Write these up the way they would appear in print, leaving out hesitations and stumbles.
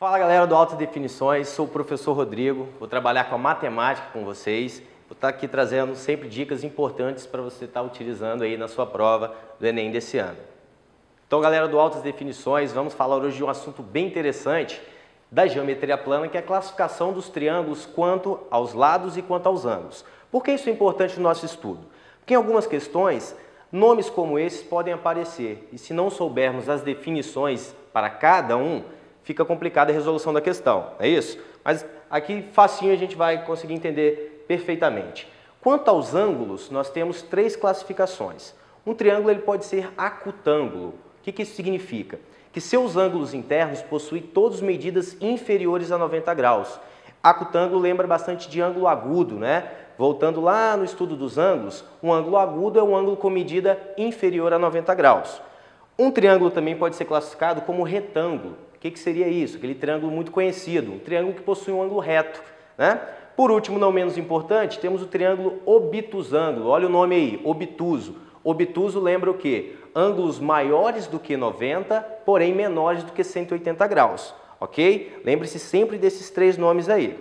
Fala galera do Altas Definições, sou o professor Rodrigo, vou trabalhar com a matemática com vocês, vou estar aqui trazendo sempre dicas importantes para você estar utilizando aí na sua prova do Enem desse ano. Então galera do Altas Definições, vamos falar hoje de um assunto bem interessante da geometria plana, que é a classificação dos triângulos quanto aos lados e quanto aos ângulos. Por que isso é importante no nosso estudo? Porque em algumas questões, nomes como esses podem aparecer e se não soubermos as definições para cada um, fica complicada a resolução da questão, é isso? Mas aqui facinho a gente vai conseguir entender perfeitamente. Quanto aos ângulos, nós temos três classificações. Um triângulo ele pode ser acutângulo. O que isso significa? Que seus ângulos internos possuem todas medidas inferiores a 90 graus. Acutângulo lembra bastante de ângulo agudo, né? Voltando lá no estudo dos ângulos, um ângulo agudo é um ângulo com medida inferior a 90 graus. Um triângulo também pode ser classificado como retângulo. O que seria isso? Aquele triângulo muito conhecido, um triângulo que possui um ângulo reto, né? Por último, não menos importante, temos o triângulo obtusângulo. Olha o nome aí, obtuso. Obtuso lembra o quê? Ângulos maiores do que 90, porém menores do que 180 graus, ok? Lembre-se sempre desses três nomes aí.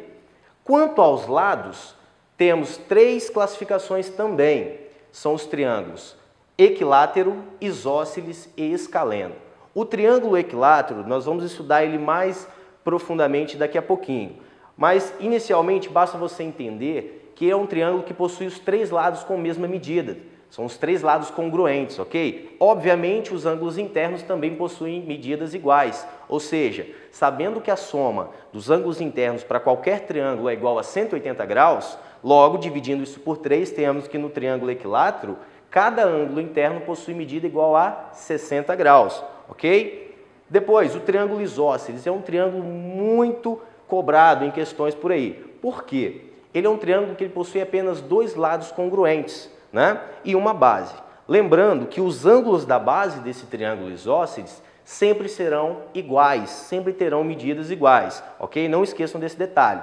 Quanto aos lados, temos três classificações também. São os triângulos equilátero, isósceles e escaleno. O triângulo equilátero, nós vamos estudar ele mais profundamente daqui a pouquinho. Mas, inicialmente, basta você entender que é um triângulo que possui os três lados com a mesma medida. São os três lados congruentes, ok? Obviamente, os ângulos internos também possuem medidas iguais. Ou seja, sabendo que a soma dos ângulos internos para qualquer triângulo é igual a 180 graus, logo, dividindo isso por 3, temos que no triângulo equilátero, cada ângulo interno possui medida igual a 60 graus. Ok? Depois, o triângulo isósceles é um triângulo muito cobrado em questões por aí. Por quê? Ele é um triângulo que ele possui apenas dois lados congruentes, né? E uma base. Lembrando que os ângulos da base desse triângulo isósceles sempre serão iguais, sempre terão medidas iguais. Ok? Não esqueçam desse detalhe.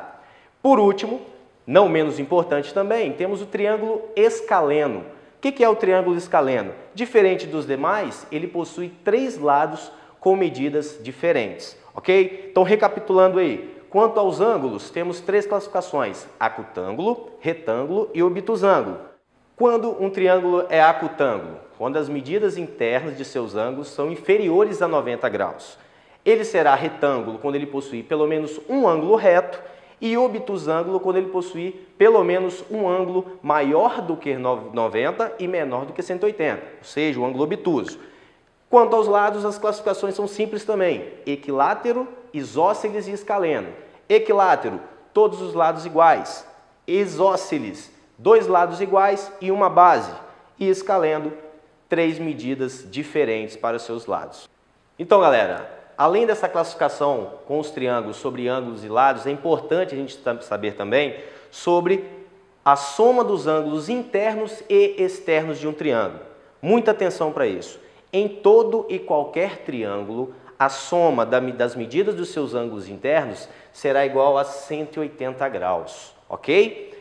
Por último, não menos importante também, temos o triângulo escaleno. O que é o triângulo escaleno? Diferente dos demais, ele possui três lados com medidas diferentes, ok? Então, recapitulando aí, quanto aos ângulos, temos três classificações, acutângulo, retângulo e obtusângulo. Quando um triângulo é acutângulo? Quando as medidas internas de seus ângulos são inferiores a 90 graus. Ele será retângulo quando ele possui pelo menos um ângulo reto, e obtusângulo quando ele possui pelo menos um ângulo maior do que 90 e menor do que 180, ou seja, o ângulo obtuso. Quanto aos lados, as classificações são simples também, equilátero, isósceles e escaleno. Equilátero, todos os lados iguais. Isósceles, dois lados iguais e uma base. E escaleno, três medidas diferentes para os seus lados. Então, galera, além dessa classificação com os triângulos sobre ângulos e lados, é importante a gente saber também sobre a soma dos ângulos internos e externos de um triângulo. Muita atenção para isso. Em todo e qualquer triângulo, a soma das medidas dos seus ângulos internos será igual a 180 graus, ok?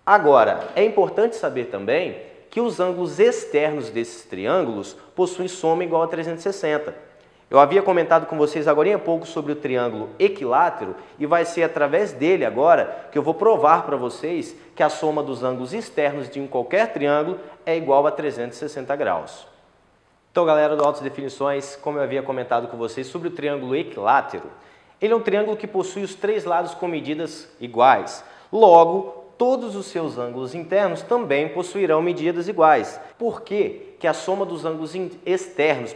Agora, é importante saber também que os ângulos externos desses triângulos possuem soma igual a 360. Eu havia comentado com vocês agora há pouco sobre o triângulo equilátero e vai ser através dele agora que eu vou provar para vocês que a soma dos ângulos externos de qualquer triângulo é igual a 360 graus. Então, galera do Altas Definições, como eu havia comentado com vocês sobre o triângulo equilátero, ele é um triângulo que possui os três lados com medidas iguais. Logo, todos os seus ângulos internos também possuirão medidas iguais. Por quê? Que a soma dos ângulos externos,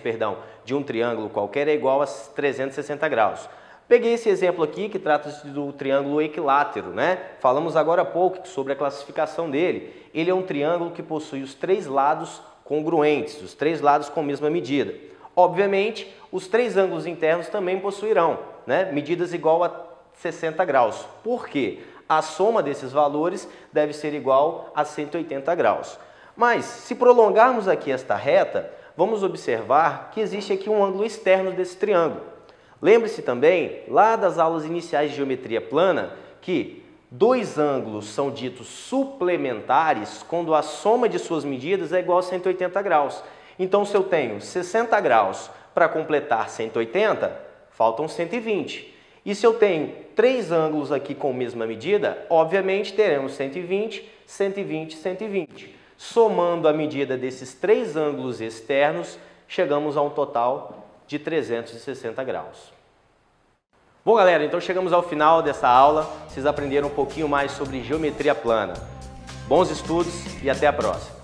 de um triângulo qualquer é igual a 360 graus. Peguei esse exemplo aqui que trata-se do triângulo equilátero, né? Falamos agora há pouco sobre a classificação dele. Ele é um triângulo que possui os três lados congruentes, os três lados com a mesma medida. Obviamente, os três ângulos internos também possuirão, né, medidas igual a 60 graus. Por quê? A soma desses valores deve ser igual a 180 graus. Mas, se prolongarmos aqui esta reta, vamos observar que existe aqui um ângulo externo desse triângulo. Lembre-se também, lá das aulas iniciais de geometria plana, que dois ângulos são ditos suplementares quando a soma de suas medidas é igual a 180 graus. Então, se eu tenho 60 graus para completar 180, faltam 120. E se eu tenho 3 ângulos aqui com a mesma medida, obviamente teremos 120, 120, 120. Somando a medida desses 3 ângulos externos, chegamos a um total de 360 graus. Bom, galera, então chegamos ao final dessa aula. Vocês aprenderam um pouquinho mais sobre geometria plana. Bons estudos e até a próxima!